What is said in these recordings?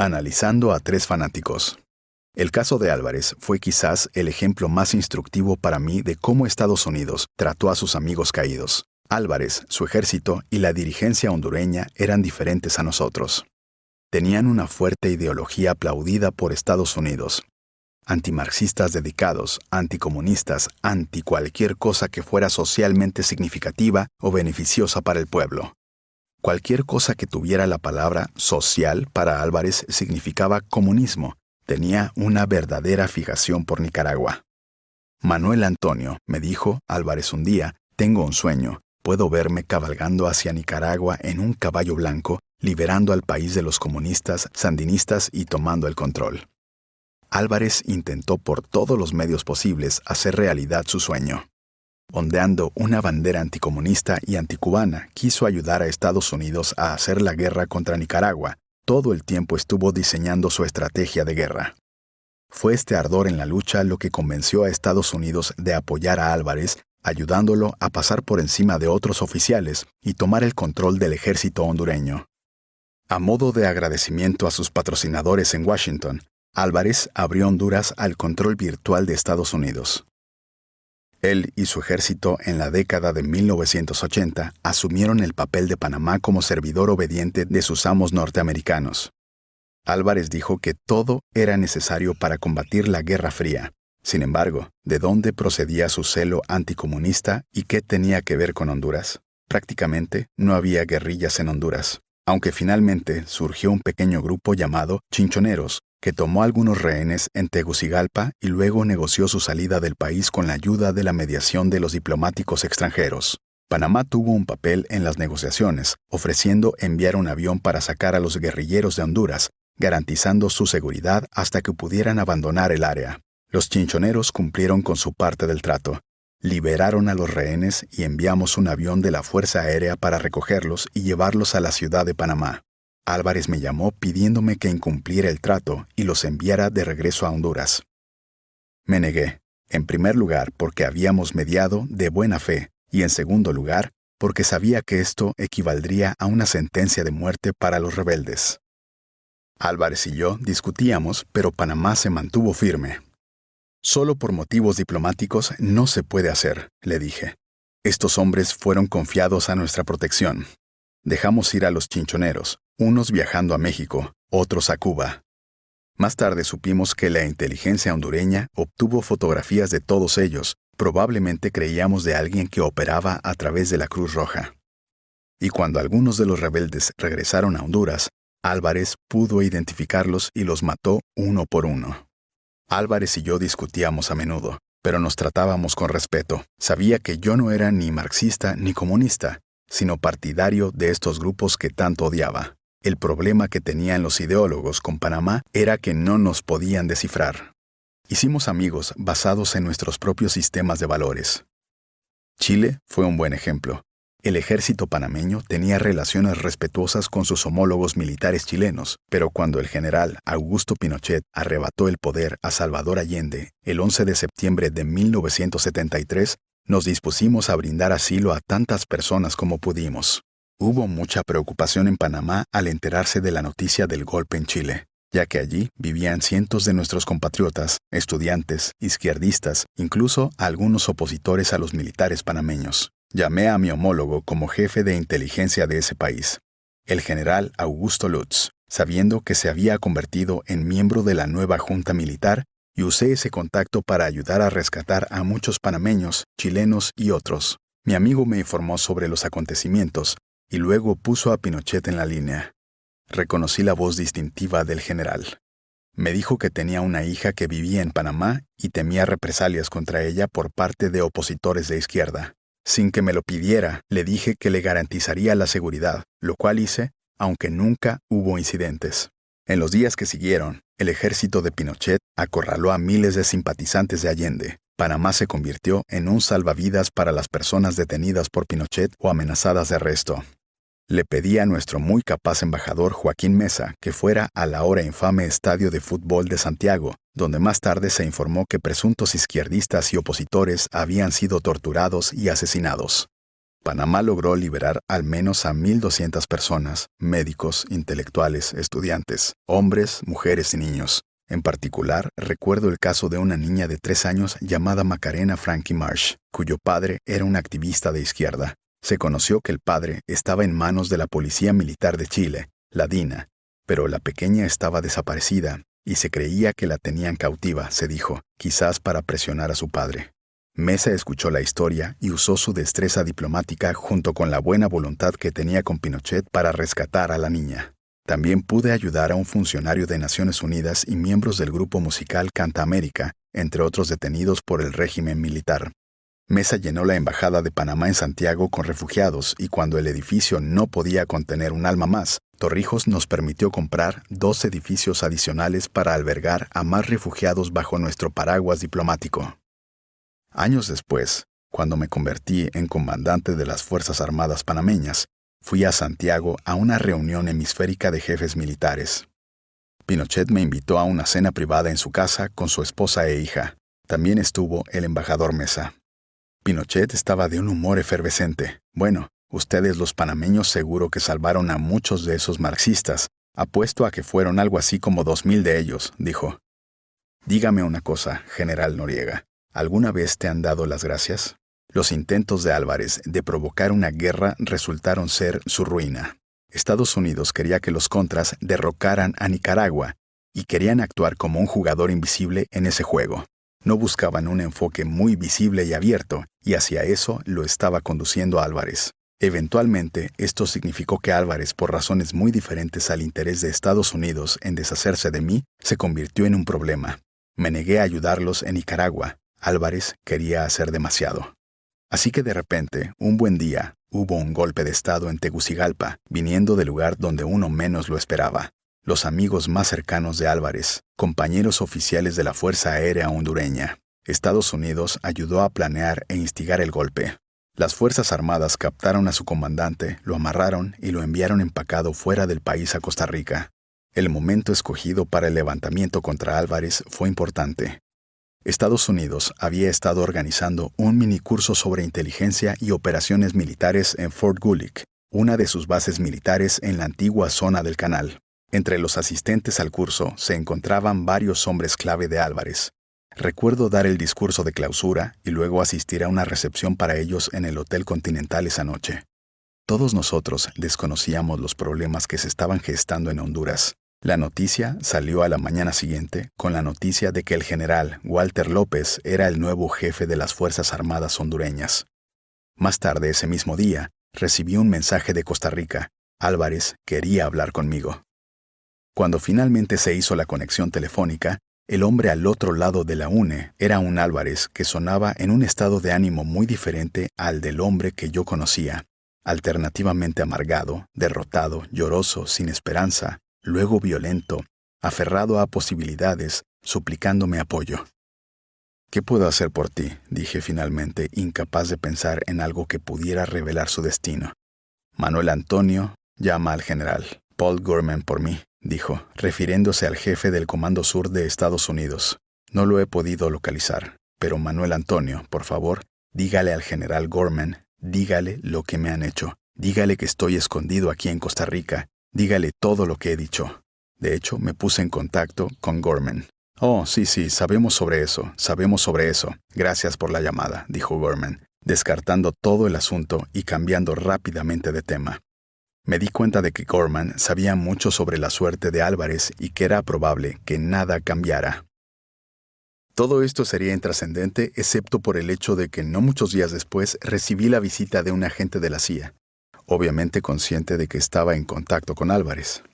Analizando a tres fanáticos. El caso de Álvarez fue quizás el ejemplo más instructivo para mí de cómo Estados Unidos trató a sus amigos caídos. Álvarez, su ejército y la dirigencia hondureña eran diferentes a nosotros. Tenían una fuerte ideología aplaudida por Estados Unidos. Antimarxistas dedicados, anticomunistas, anti cualquier cosa que fuera socialmente significativa o beneficiosa para el pueblo. Cualquier cosa que tuviera la palabra social para Álvarez significaba comunismo. Tenía una verdadera fijación por Nicaragua. Manuel Antonio, me dijo Álvarez un día, tengo un sueño. Puedo verme cabalgando hacia Nicaragua en un caballo blanco, liberando al país de los comunistas, sandinistas y tomando el control. Álvarez intentó por todos los medios posibles hacer realidad su sueño. Ondeando una bandera anticomunista y anticubana, quiso ayudar a Estados Unidos a hacer la guerra contra Nicaragua. Todo el tiempo estuvo diseñando su estrategia de guerra. Fue este ardor en la lucha lo que convenció a Estados Unidos de apoyar a Álvarez, ayudándolo a pasar por encima de otros oficiales y tomar el control del ejército hondureño. A modo de agradecimiento a sus patrocinadores en Washington, Álvarez abrió Honduras al control virtual de Estados Unidos. Él y su ejército en la década de 1980 asumieron el papel de Panamá como servidor obediente de sus amos norteamericanos. Álvarez dijo que todo era necesario para combatir la Guerra Fría. Sin embargo, ¿de dónde procedía su celo anticomunista y qué tenía que ver con Honduras? Prácticamente no había guerrillas en Honduras, aunque finalmente surgió un pequeño grupo llamado Chinchoneros, que tomó algunos rehenes en Tegucigalpa y luego negoció su salida del país con la ayuda de la mediación de los diplomáticos extranjeros. Panamá tuvo un papel en las negociaciones, ofreciendo enviar un avión para sacar a los guerrilleros de Honduras, garantizando su seguridad hasta que pudieran abandonar el área. Los chinchoneros cumplieron con su parte del trato. Liberaron a los rehenes y enviamos un avión de la Fuerza Aérea para recogerlos y llevarlos a la ciudad de Panamá. Álvarez me llamó pidiéndome que incumpliera el trato y los enviara de regreso a Honduras. Me negué, en primer lugar porque habíamos mediado de buena fe y en segundo lugar porque sabía que esto equivaldría a una sentencia de muerte para los rebeldes. Álvarez y yo discutíamos, pero Panamá se mantuvo firme. Solo por motivos diplomáticos no se puede hacer, le dije. Estos hombres fueron confiados a nuestra protección. Dejamos ir a los chinchoneros, unos viajando a México, otros a Cuba. Más tarde supimos que la inteligencia hondureña obtuvo fotografías de todos ellos. Probablemente creíamos de alguien que operaba a través de la Cruz Roja. Y cuando algunos de los rebeldes regresaron a Honduras, Álvarez pudo identificarlos y los mató uno por uno. Álvarez y yo discutíamos a menudo, pero nos tratábamos con respeto. Sabía que yo no era ni marxista ni comunista, sino partidario de estos grupos que tanto odiaba. El problema que tenían los ideólogos con Panamá era que no nos podían descifrar. Hicimos amigos basados en nuestros propios sistemas de valores. Chile fue un buen ejemplo. El ejército panameño tenía relaciones respetuosas con sus homólogos militares chilenos, pero cuando el general Augusto Pinochet arrebató el poder a Salvador Allende el 11 de septiembre de 1973, nos dispusimos a brindar asilo a tantas personas como pudimos. Hubo mucha preocupación en Panamá al enterarse de la noticia del golpe en Chile, ya que allí vivían cientos de nuestros compatriotas, estudiantes, izquierdistas, incluso algunos opositores a los militares panameños. Llamé a mi homólogo como jefe de inteligencia de ese país, el general Augusto Lutz, sabiendo que se había convertido en miembro de la nueva junta militar, y usé ese contacto para ayudar a rescatar a muchos panameños, chilenos y otros. Mi amigo me informó sobre los acontecimientos y luego puso a Pinochet en la línea. Reconocí la voz distintiva del general. Me dijo que tenía una hija que vivía en Panamá y temía represalias contra ella por parte de opositores de izquierda. Sin que me lo pidiera, le dije que le garantizaría la seguridad, lo cual hice, aunque nunca hubo incidentes. En los días que siguieron, el ejército de Pinochet acorraló a miles de simpatizantes de Allende. Panamá se convirtió en un salvavidas para las personas detenidas por Pinochet o amenazadas de arresto. Le pedí a nuestro muy capaz embajador Joaquín Mesa que fuera al ahora infame Estadio de Fútbol de Santiago, donde más tarde se informó que presuntos izquierdistas y opositores habían sido torturados y asesinados. Panamá logró liberar al menos a 1,200 personas, médicos, intelectuales, estudiantes, hombres, mujeres y niños. En particular, recuerdo el caso de una niña de 3 años llamada Macarena Frankie Marsh, cuyo padre era un activista de izquierda. Se conoció que el padre estaba en manos de la Policía Militar de Chile, la DINA, pero la pequeña estaba desaparecida y se creía que la tenían cautiva, se dijo, quizás para presionar a su padre. Mesa escuchó la historia y usó su destreza diplomática junto con la buena voluntad que tenía con Pinochet para rescatar a la niña. También pude ayudar a un funcionario de Naciones Unidas y miembros del grupo musical Canta América, entre otros detenidos por el régimen militar. Mesa llenó la embajada de Panamá en Santiago con refugiados y cuando el edificio no podía contener un alma más, Torrijos nos permitió comprar 2 edificios adicionales para albergar a más refugiados bajo nuestro paraguas diplomático. Años después, cuando me convertí en comandante de las Fuerzas Armadas panameñas, fui a Santiago a una reunión hemisférica de jefes militares. Pinochet me invitó a una cena privada en su casa con su esposa e hija. También estuvo el embajador Mesa. Pinochet estaba de un humor efervescente. Bueno, ustedes los panameños seguro que salvaron a muchos de esos marxistas. Apuesto a que fueron algo así como 2,000 de ellos, dijo. Dígame una cosa, general Noriega. ¿Alguna vez te han dado las gracias? Los intentos de Álvarez de provocar una guerra resultaron ser su ruina. Estados Unidos quería que los contras derrocaran a Nicaragua y querían actuar como un jugador invisible en ese juego. No buscaban un enfoque muy visible y abierto, y hacia eso lo estaba conduciendo Álvarez. Eventualmente, esto significó que Álvarez, por razones muy diferentes al interés de Estados Unidos en deshacerse de mí, se convirtió en un problema. Me negué a ayudarlos en Nicaragua. Álvarez quería hacer demasiado. Así que de repente, un buen día, hubo un golpe de Estado en Tegucigalpa, viniendo del lugar donde uno menos lo esperaba. Los amigos más cercanos de Álvarez, compañeros oficiales de la Fuerza Aérea Hondureña. Estados Unidos ayudó a planear e instigar el golpe. Las Fuerzas Armadas captaron a su comandante, lo amarraron y lo enviaron empacado fuera del país a Costa Rica. El momento escogido para el levantamiento contra Álvarez fue importante. Estados Unidos había estado organizando un minicurso sobre inteligencia y operaciones militares en Fort Gulick, una de sus bases militares en la antigua zona del canal. Entre los asistentes al curso se encontraban varios hombres clave de Álvarez. Recuerdo dar el discurso de clausura y luego asistir a una recepción para ellos en el Hotel Continental esa noche. Todos nosotros desconocíamos los problemas que se estaban gestando en Honduras. La noticia salió a la mañana siguiente con la noticia de que el general Walter López era el nuevo jefe de las Fuerzas Armadas hondureñas. Más tarde ese mismo día, recibí un mensaje de Costa Rica. Álvarez quería hablar conmigo. Cuando finalmente se hizo la conexión telefónica, el hombre al otro lado de la UNE era un Álvarez que sonaba en un estado de ánimo muy diferente al del hombre que yo conocía, alternativamente amargado, derrotado, lloroso, sin esperanza, luego violento, aferrado a posibilidades, suplicándome apoyo. ¿Qué puedo hacer por ti?, dije finalmente, incapaz de pensar en algo que pudiera revelar su destino. Manuel Antonio llama al general. Paul Gorman por mí, dijo, refiriéndose al jefe del Comando Sur de Estados Unidos. No lo he podido localizar, pero Manuel Antonio, por favor, dígale al general Gorman, dígale lo que me han hecho. Dígale que estoy escondido aquí en Costa Rica. Dígale todo lo que he dicho. De hecho, me puse en contacto con Gorman. Oh, sí, sabemos sobre eso. Gracias por la llamada, dijo Gorman, descartando todo el asunto y cambiando rápidamente de tema. Me di cuenta de que Gorman sabía mucho sobre la suerte de Álvarez y que era probable que nada cambiara. Todo esto sería intrascendente excepto por el hecho de que no muchos días después recibí la visita de un agente de la CIA. Obviamente consciente de que estaba en contacto con Álvarez.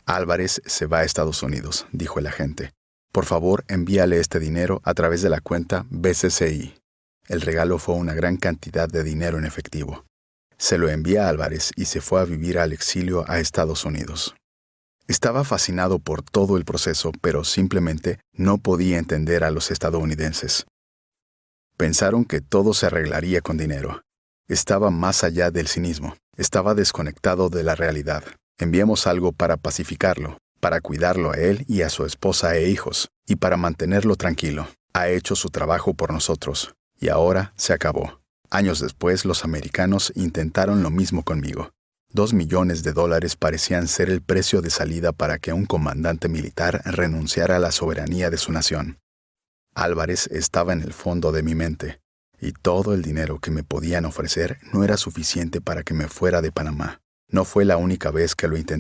Álvarez se va a Estados Unidos, dijo el agente. Por favor, envíale este dinero a través de la cuenta BCCI. El regalo fue una gran cantidad de dinero en efectivo. Se lo envié a Álvarez y se fue a vivir al exilio a Estados Unidos. Estaba fascinado por todo el proceso, pero simplemente no podía entender a los estadounidenses. Pensaron que todo se arreglaría con dinero. Estaba más allá del cinismo. Estaba desconectado de la realidad. Enviamos algo para pacificarlo, para cuidarlo a él y a su esposa e hijos, y para mantenerlo tranquilo. Ha hecho su trabajo por nosotros, y ahora se acabó. Años después, los americanos intentaron lo mismo conmigo. $2 millones parecían ser el precio de salida para que un comandante militar renunciara a la soberanía de su nación. Álvarez estaba en el fondo de mi mente, y todo el dinero que me podían ofrecer no era suficiente para que me fuera de Panamá. No fue la única vez que lo intentaron.